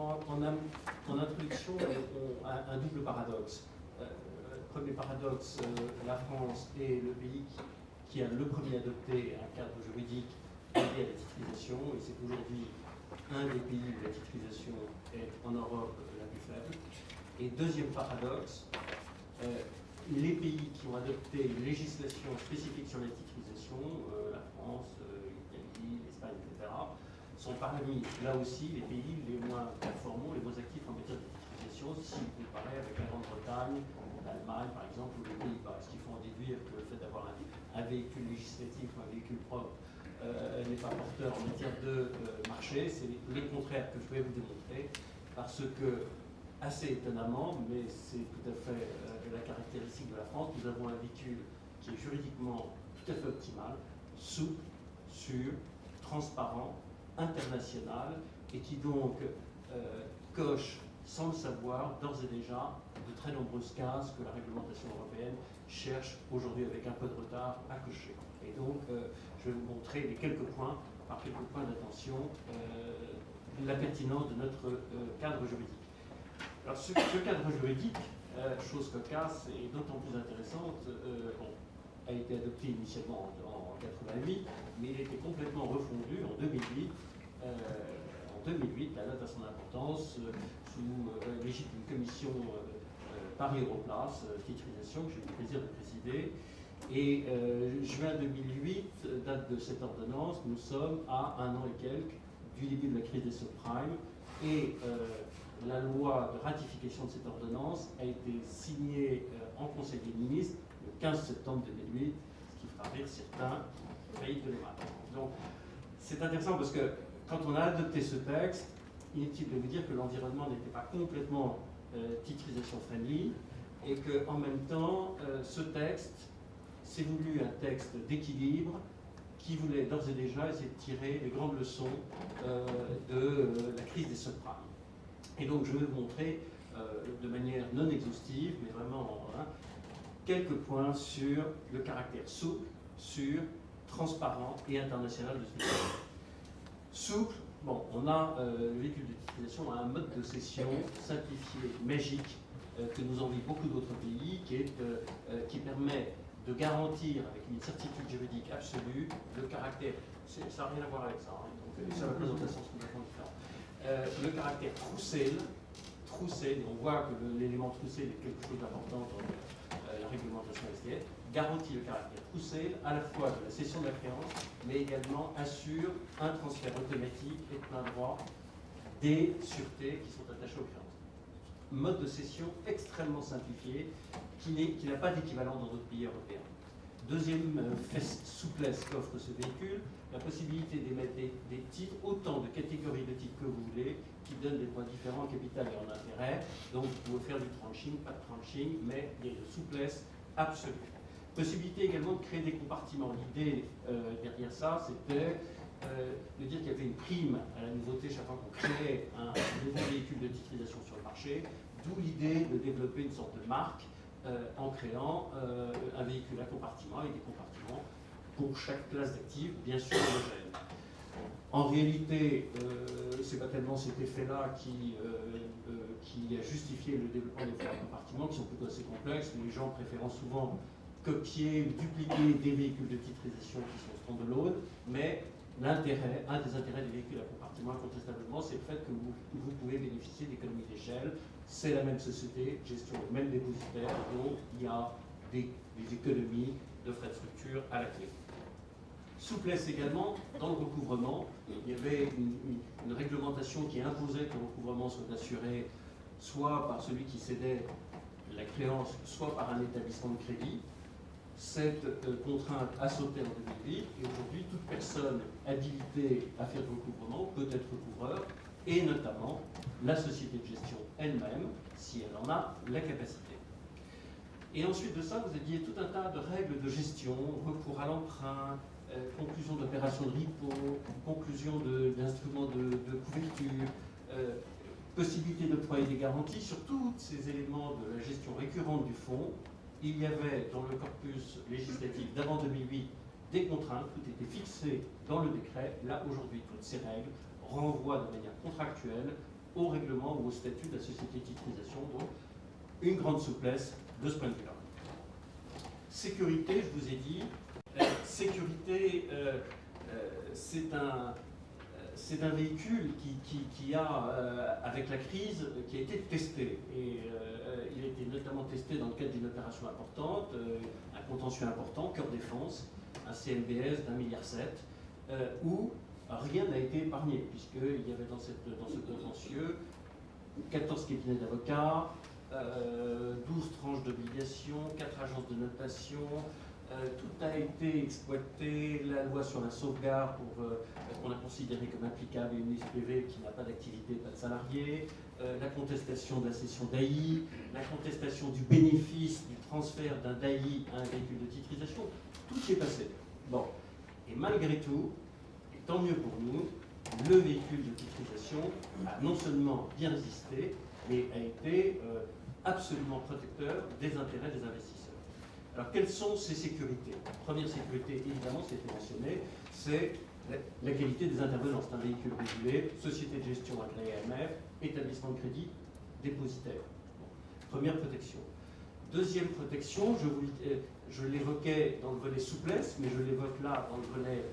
en introduction, on a un double paradoxe. Premier paradoxe, la France est le pays qui a le premier adopté un cadre juridique lié à la titrisation, et c'est aujourd'hui un des pays où la titrisation est en Europe la plus faible. Et deuxième paradoxe, les pays qui ont adopté une législation spécifique sur la titrisation, la France, l'Italie, l'Espagne, etc., sont parmi, là aussi, les pays les moins performants, les moins actifs en matière de titrisation, si vous comparez avec la Grande-Bretagne, l'Allemagne, par exemple, ou les Pays-Bas. Ce qu'il faut en déduire que le fait d'avoir un véhicule législatif ou un véhicule propre n'est pas porteur en matière de marché, c'est le contraire que je vais vous démontrer, parce que, assez étonnamment, mais c'est tout à fait la caractéristique de la France, nous avons un véhicule qui est juridiquement tout à fait optimal, souple, sûr, transparent, international, et qui donc coche, sans le savoir, d'ores et déjà, de très nombreuses cases que la réglementation européenne cherche aujourd'hui avec un peu de retard à cocher. Et donc, je vais vous montrer les quelques points, par quelques points d'attention, la pertinence de notre cadre juridique. Alors, ce cadre juridique, chose cocasse et d'autant plus intéressante, a été adopté initialement en 88, mais il a été complètement refondu en 2008. En 2008, la date a son importance, sous l'égide d'une commission Paris-Europlace, titrisation, que j'ai eu le plaisir de présider. Et juin 2008, date de cette ordonnance, nous sommes à un an et quelques du début de la crise des subprimes. Et la loi de ratification de cette ordonnance a été signée en Conseil des ministres le 15 septembre 2008, ce qui fera rire certains, faillite de l'EMA. Donc, c'est intéressant parce que quand on a adopté ce texte, inutile de vous dire que l'environnement n'était pas complètement titrisation friendly et qu'en même temps, ce texte s'est voulu un texte d'équilibre qui voulait d'ores et déjà essayer de tirer les grandes leçons de la crise des subprimes. Et donc je vais vous montrer de manière non exhaustive, mais vraiment quelques points sur le caractère souple, sûr, transparent et international de ce véhicule. Souple, bon, on a le véhicule de titrisation a un mode de cession simplifié, magique, que nous envient beaucoup d'autres pays, qui permet de garantir avec une certitude juridique absolue le caractère, ça n'a rien à voir avec ça, hein, donc c'est la présentation complètement différente. Le caractère troussel, on voit que l'élément troussel est quelque chose d'important dans la réglementation STF, garantit le caractère troussel à la fois de la cession de la créance, mais également assure un transfert automatique et de plein droit des sûretés qui sont attachées aux créances. Mode de cession extrêmement simplifié, qui n'a pas d'équivalent dans d'autres pays européens. Deuxième souplesse qu'offre ce véhicule, la possibilité d'émettre des titres, autant de catégories de titres que vous voulez, qui donnent des points différents en capital et en intérêt. Donc vous pouvez faire du tranching, pas de tranching, mais il y a une souplesse absolue. Possibilité également de créer des compartiments. L'idée derrière ça, c'était de dire qu'il y avait une prime à la nouveauté chaque fois qu'on créait un nouveau véhicule de titrisation sur le marché, d'où l'idée de développer une sorte de marque en créant un véhicule à compartiment avec des compartiments pour chaque classe d'actifs, bien sûr homogène. En réalité, c'est pas tellement cet effet-là qui a justifié le développement des formats de compartiments, qui sont plutôt assez complexes, les gens préférant souvent copier ou dupliquer des véhicules de titrisation qui sont standalone, mais l'intérêt, un des intérêts des véhicules à compartiment, incontestablement, c'est le fait que vous pouvez bénéficier d'économies d'échelle. C'est la même société, gestion le même dépositaire, donc il y a des économies de frais de structure à la clé. Souplesse également dans le recouvrement. Il y avait une réglementation qui imposait que le recouvrement soit assuré soit par celui qui cédait la créance, soit par un établissement de crédit. Cette contrainte a sauté en 2008 et aujourd'hui toute personne habilitée à faire du recouvrement peut être recouvreur et notamment la société de gestion elle-même si elle en a la capacité. Et ensuite de ça, vous aviez tout un tas de règles de gestion, recours à l'emprunt, conclusion d'opérations de repo, conclusion d'instruments de couverture, possibilité d'octroyer des garanties. Sur tous ces éléments de la gestion récurrente du fonds, il y avait dans le corpus législatif d'avant 2008 des contraintes, tout était fixé dans le décret. Là, aujourd'hui, toutes ces règles renvoient de manière contractuelle au règlement ou au statut de la société de titrisation, donc une grande souplesse de ce point de vue-là. Sécurité, je vous ai dit, sécurité, c'est un véhicule qui a, avec la crise, qui a été testé. Et il a été notamment testé dans le cadre d'une opération importante, un contentieux important, Cœur Défense, un CMBS d'1,7 milliard, où rien n'a été épargné, puisqu'il y avait dans ce contentieux 14 cabinets d'avocats, 12 tranches d'obligations, 4 agences de notation, tout a été exploité, la loi sur la sauvegarde qu'on a considérée comme applicable à une SPV qui n'a pas d'activité, pas de salariés, la contestation de la cession d'AI, la contestation du bénéfice du transfert d'un DAI à un véhicule de titrisation, tout s'est passé. Bon, et malgré tout, et tant mieux pour nous, le véhicule de titrisation a non seulement bien résisté, mais a été absolument protecteur des intérêts des investisseurs. Alors, quelles sont ces sécurités? Première sécurité, évidemment, c'était mentionné, c'est la qualité des intervenants. C'est un véhicule régulé, société de gestion agréée AMF, établissement de crédit, dépositaire. Bon. Première protection. Deuxième protection, je l'évoquais dans le volet souplesse, mais je l'évoque là dans le volet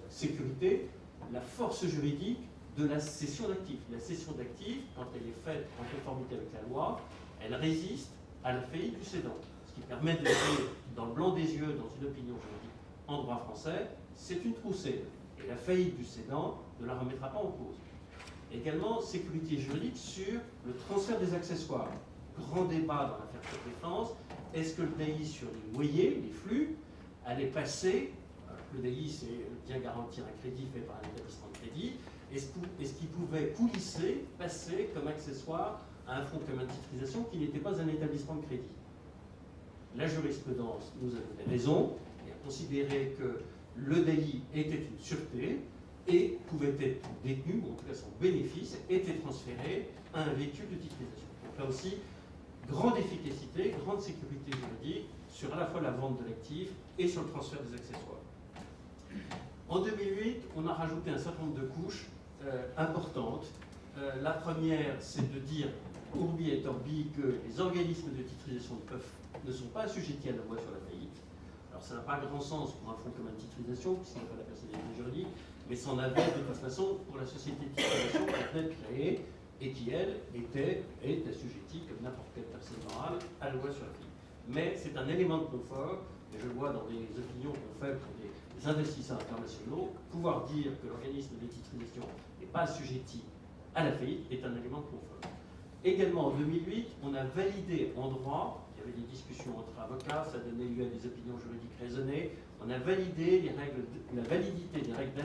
sécurité, la force juridique de la cession d'actifs. La cession d'actifs, quand elle est faite en conformité avec la loi, elle résiste à la faillite du cédant. Ce qui permet de dire dans le blanc des yeux, dans une opinion juridique en droit français, c'est une troussée. Et la faillite du cédant ne la remettra pas en cause. Également, sécurité juridique sur le transfert des accessoires. Grand débat dans l'affaire Cœur Défense. Est-ce que le DAI sur les loyers, les flux, allait passer, le DAI c'est bien garantir un crédit fait par un établissement de crédit, est-ce qu'il pouvait coulisser, passer comme accessoire à un fonds commun de titrisation qui n'était pas un établissement de crédit? La jurisprudence nous a donné raison et a considéré que le DAI était une sûreté et pouvait être détenu, ou en tout cas son bénéfice était transféré à un véhicule de titrisation. Donc là aussi, grande efficacité, grande sécurité juridique sur à la fois la vente de l'actif et sur le transfert des accessoires. En 2008, on a rajouté un certain nombre de couches importantes. La première, c'est de dire, urbi et orbi, que les organismes de titrisation ne sont pas assujettis à la loi sur la faillite. Alors ça n'a pas grand sens pour un fonds commun de titrisation, puisqu'il n'y a pas la personnalité juridique, mais c'en avait de toute façon pour la société de titrisation qui venait de créer et qui, elle, est assujettie, comme n'importe quelle personne morale, à la loi sur la faillite. Mais c'est un élément de confort, et je le vois dans des opinions qu'on fait pour des investisseurs internationaux, pouvoir dire que l'organisme de titrisation n'est pas assujetti à la faillite est un élément de confort. Également, en 2008, on a validé en droit, il y avait des discussions entre avocats, ça donnait lieu à des opinions juridiques raisonnées, on a validé la validité des règles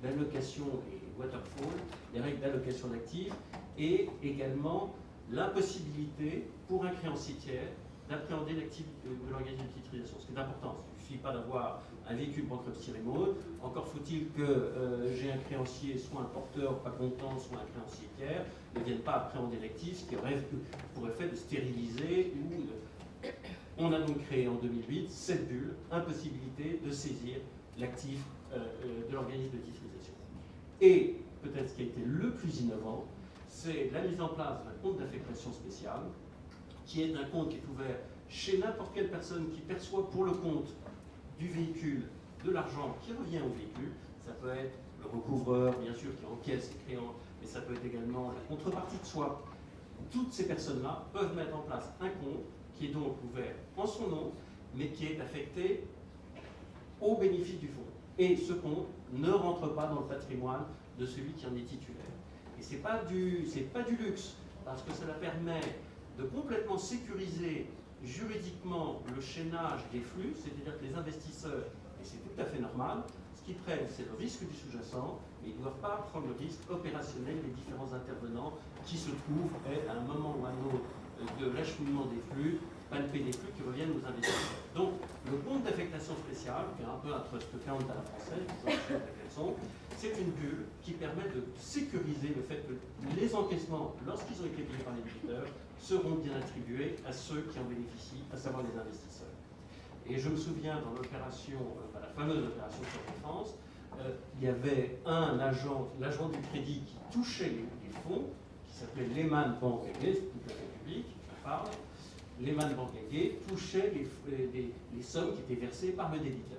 d'allocation et waterfall, les règles d'allocation d'actifs, et également l'impossibilité pour un créancier tiers d'appréhender l'actif de l'organisme de titrisation. Ce qui est important, il ne suffit pas d'avoir un véhicule bankruptcy remote, encore faut-il que j'ai un créancier, soit un porteur pas content, soit un créancier tiers, ne vienne pas appréhender l'actif, ce qui aurait pour effet de stériliser ou de... On a donc créé en 2008 cette bulle, impossibilité de saisir l'actif de l'organisme de titrisation. Et peut-être ce qui a été le plus innovant, c'est la mise en place d'un compte d'affectation spéciale, qui est un compte qui est ouvert chez n'importe quelle personne qui perçoit pour le compte du véhicule de l'argent qui revient au véhicule. Ça peut être le recouvreur, bien sûr, qui encaisse les créances, mais ça peut être également la contrepartie de swap. Toutes ces personnes-là peuvent mettre en place un compte qui est donc ouvert en son nom, mais qui est affecté au bénéfice du fonds. Et ce compte ne rentre pas dans le patrimoine de celui qui en est titulaire. Et ce n'est pas du luxe, parce que cela permet de complètement sécuriser juridiquement le chaînage des flux, c'est-à-dire que les investisseurs, et c'est tout à fait normal, ce qu'ils prennent, c'est le risque du sous-jacent, mais ils ne doivent pas prendre le risque opérationnel des différents intervenants qui se trouvent, à un moment ou à un autre, de l'acheminement des flux, palper des flux qui reviennent aux investisseurs. Donc, le compte d'affectation spéciale, qui est un peu un trust account à la française, c'est une bulle qui permet de sécuriser le fait que les encaissements, lorsqu'ils ont été payés par les débiteurs, seront bien attribués à ceux qui en bénéficient, à savoir les investisseurs. Et je me souviens dans l'opération, la fameuse opération sur défense, il y avait l'agent du crédit qui touchait les fonds, qui s'appelait Lehman Bank AG, c'est tout à fait public, j'en parle. Lehman Bank AG touchait les sommes qui étaient versées par le débiteur.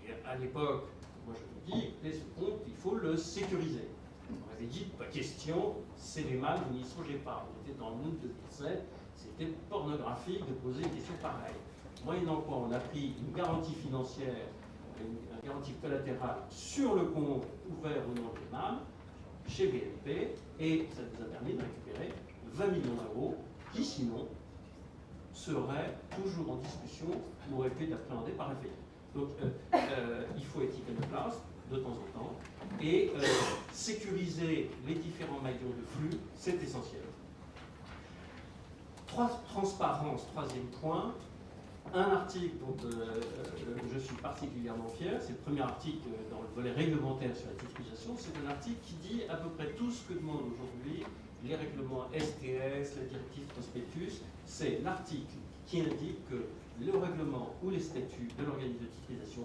Et à l'époque, moi je me dis, écoutez, ce compte, il faut le sécuriser. On avait dit, pas question, c'est Lehman, vous n'y songez pas. On était dans le août 2007, c'était pornographique de poser une question pareille. Moyennant quoi, on a pris une garantie financière, une garantie collatérale sur le compte ouvert au nom de Lehman, chez BNP, et ça nous a permis de récupérer 20 millions d'euros qui, sinon, seraient toujours en discussion ou auraient été appréhendés par la FAI. Donc, il faut être en place de temps en temps et sécuriser les différents maillons de flux, c'est essentiel. Transparence, troisième point. Un article dont je suis particulièrement fier, c'est le premier article dans le volet réglementaire sur la titrisation, c'est un article qui dit à peu près tout ce que demandent aujourd'hui les règlements STS, la directive prospectus. C'est l'article qui indique que le règlement ou les statuts de l'organisme de titrisation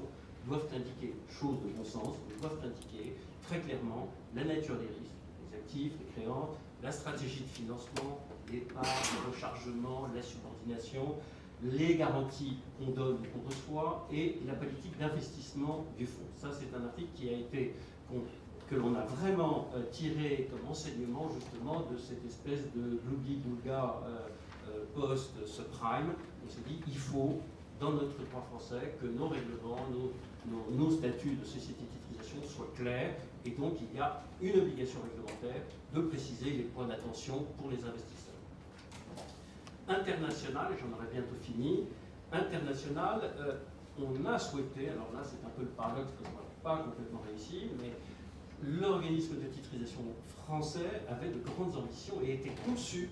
doivent indiquer, chose de bon sens, doivent indiquer très clairement la nature des risques, les actifs, les créances, la stratégie de financement, les parts, le rechargement, la subordination, les garanties qu'on donne ou qu'on reçoit et la politique d'investissement du fonds. Ça, c'est un article qui a été, que l'on a vraiment tiré comme enseignement justement de cette espèce de gloubi-boulga post-subprime. On s'est dit, il faut, dans notre droit français, que nos règlements, nos statuts de société de titrisation soient clairs, et donc il y a une obligation réglementaire de préciser les points d'attention pour les investisseurs. International, et j'en aurai bientôt fini, international, on a souhaité, alors là c'est un peu le paradoxe parce qu'on n'a pas complètement réussi, mais l'organisme de titrisation français avait de grandes ambitions et était conçu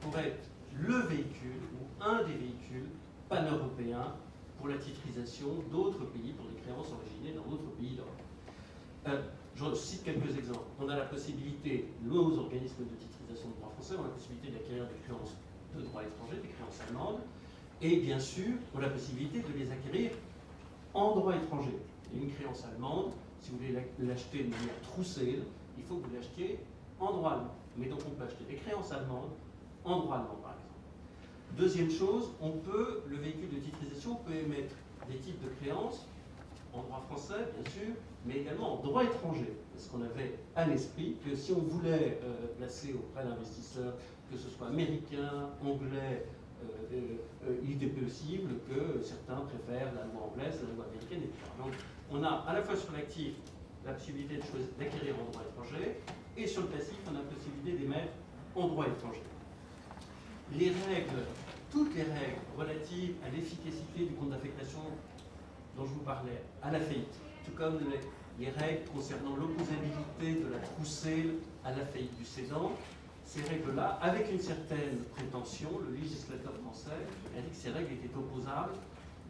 pour être le véhicule ou un des véhicules pan-européens pour la titrisation d'autres pays, pour des créances originées dans d'autres pays d'Europe. Je cite quelques exemples. On a la possibilité, nos organismes de titrisation de droit français ont la possibilité d'acquérir des créances de droit étranger, des créances allemandes, et bien sûr, on a la possibilité de les acquérir en droit étranger. Et une créance allemande, si vous voulez l'acheter de manière troussée, il faut que vous l'achetiez en droit allemand. Mais donc on peut acheter des créances allemandes en droit allemand, par exemple. Deuxième chose, le véhicule de titrisation peut émettre des types de créances en droit français, bien sûr, mais également en droit étranger. Parce qu'on avait à l'esprit que si on voulait placer auprès d'investisseurs, que ce soit américain, anglais, il était possible que certains préfèrent la loi anglaise, la loi américaine, etc. Donc on a à la fois sur l'actif la possibilité d'acquérir en droit étranger, et sur le passif, on a la possibilité d'émettre en droit étranger. Les règles, toutes les règles relatives à l'efficacité du compte d'affectation dont je vous parlais, à la faillite, tout comme les règles concernant l'opposabilité de la troussée à la faillite du cédant, ces règles-là, avec une certaine prétention, le législateur français a dit que ces règles étaient opposables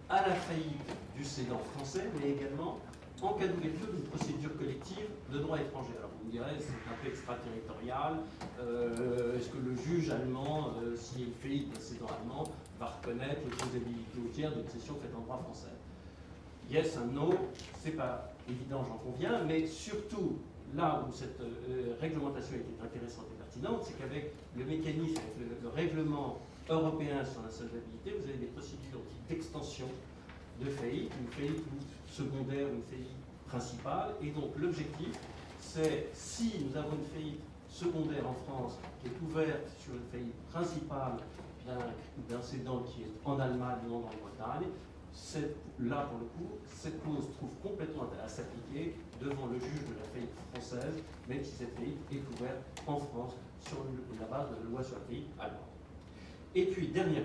à la faillite du cédant français, mais également en cas d'ouverture d'une procédure collective de droit étranger. Alors vous me direz, c'est un peu extraterritorial, est-ce que le juge allemand, s'il y a une faillite d'un cédant allemand, va reconnaître l'opposabilité au tiers d'une cession faite en droit français? Yes and no, c'est pas évident, j'en conviens, mais surtout, là où cette réglementation était intéressante et pertinente, c'est qu'avec le mécanisme, avec le règlement européen sur la solvabilité, vous avez des procédures d'extension de faillite, une faillite secondaire, une faillite principale, et donc l'objectif, c'est si nous avons une faillite secondaire en France qui est ouverte sur une faillite principale d'un cédant qui est en Allemagne ou en Grande-Bretagne, là pour le coup, cette clause trouve complètement à s'appliquer devant le juge de la faillite française, même si cette faillite est ouverte en France sur la base de la loi sur la faillite allemande. Et puis, dernier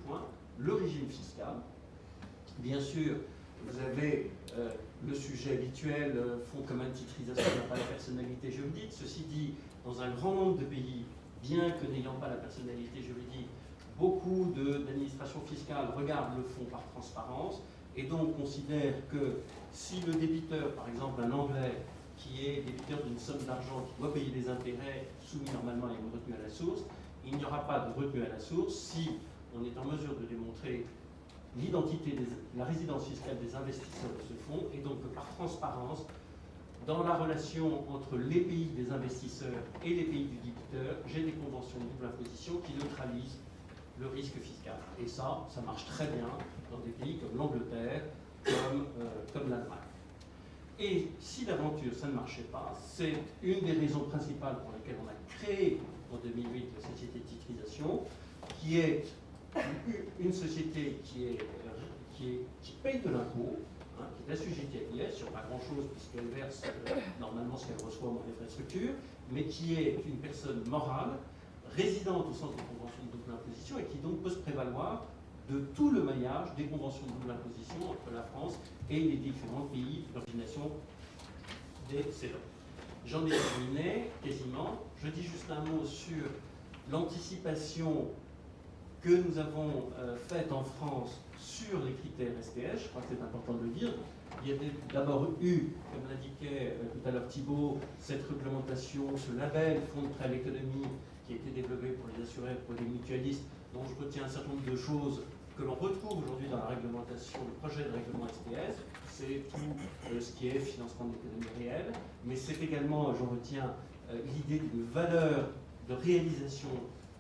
point, le régime fiscal. Bien sûr, vous avez le sujet habituel, fonds commun de titrisation n'a pas la personnalité juridique. Ceci dit, dans un grand nombre de pays, bien que n'ayant pas la personnalité juridique, beaucoup d'administrations fiscales regardent le fonds par transparence et donc considèrent que si le débiteur, par exemple un Anglais, qui est débiteur d'une somme d'argent qui doit payer des intérêts soumis normalement à une retenue à la source, il n'y aura pas de retenue à la source si on est en mesure de démontrer l'identité, la résidence fiscale des investisseurs de ce fonds, et donc que par transparence, dans la relation entre les pays des investisseurs et les pays du débiteur, j'ai des conventions de double imposition qui neutralisent le risque fiscal. Et ça marche très bien dans des pays comme l'Angleterre, comme l'Allemagne. Et si d'aventure ça ne marchait pas, c'est une des raisons principales pour lesquelles on a créé en 2008 la société de titrisation, qui est une société qui paye de l'impôt, hein, qui est assujettie à l'IS sur pas grand-chose puisqu'elle verse normalement ce qu'elle reçoit en infrastructure, mais qui est une personne morale, résidente au sens des conventions de double imposition et qui donc peut se prévaloir de tout le maillage des conventions de double imposition entre la France et les différents pays d'origination des cédants. J'en ai terminé quasiment. Je dis juste un mot sur l'anticipation que nous avons faite en France sur les critères STS. Je crois que c'est important de le dire. Il y a d'abord eu, comme l'indiquait tout à l'heure Thibault, cette réglementation, ce label Fonds de prêt à l'économie qui a été développé pour les assureurs, pour les mutualistes, dont je retiens un certain nombre de choses que l'on retrouve aujourd'hui dans la réglementation, le projet de règlement STS. C'est tout ce qui est financement de l'économie réelle, mais c'est également, j'en retiens, l'idée d'une valeur de réalisation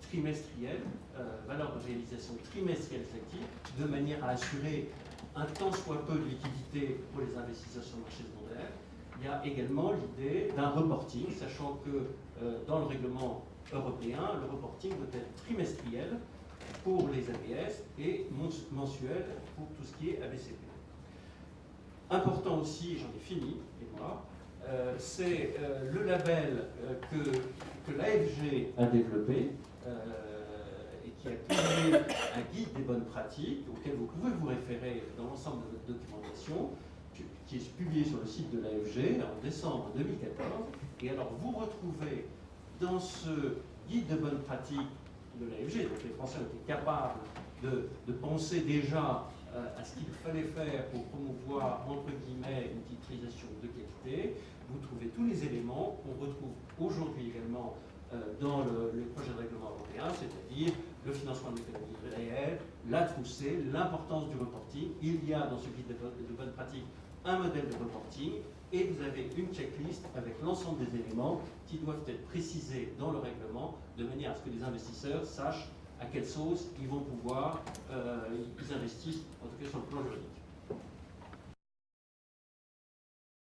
trimestrielle, effective, de manière à assurer un tant soit peu de liquidité pour les investisseurs sur le marché secondaire. Il y a également l'idée d'un reporting, sachant que dans le règlement européen, le reporting doit être trimestriel pour les ABS et mensuel pour tout ce qui est ABCP. Important aussi, j'en ai fini, et moi, c'est le label que l'AFG a développé et qui a publié un guide des bonnes pratiques auquel vous pouvez vous référer dans l'ensemble de votre documentation, qui est publié sur le site de l'AFG en décembre 2014. Et alors vous retrouvez dans ce guide de bonnes pratiques de l'AFG, donc les Français ont été capables de penser déjà à ce qu'il fallait faire pour promouvoir, entre guillemets, une titrisation de qualité. Vous trouvez tous les éléments qu'on retrouve aujourd'hui également dans le projet de règlement européen, c'est-à-dire le financement de l'économie réelle, la troussée, l'importance du reporting. Il y a dans ce guide de bonnes pratiques un modèle de reporting et vous avez une checklist avec l'ensemble des éléments qui doivent être précisés dans le règlement de manière à ce que les investisseurs sachent à quelle sauce ils vont pouvoir, ils investissent, en tout cas sur le plan juridique.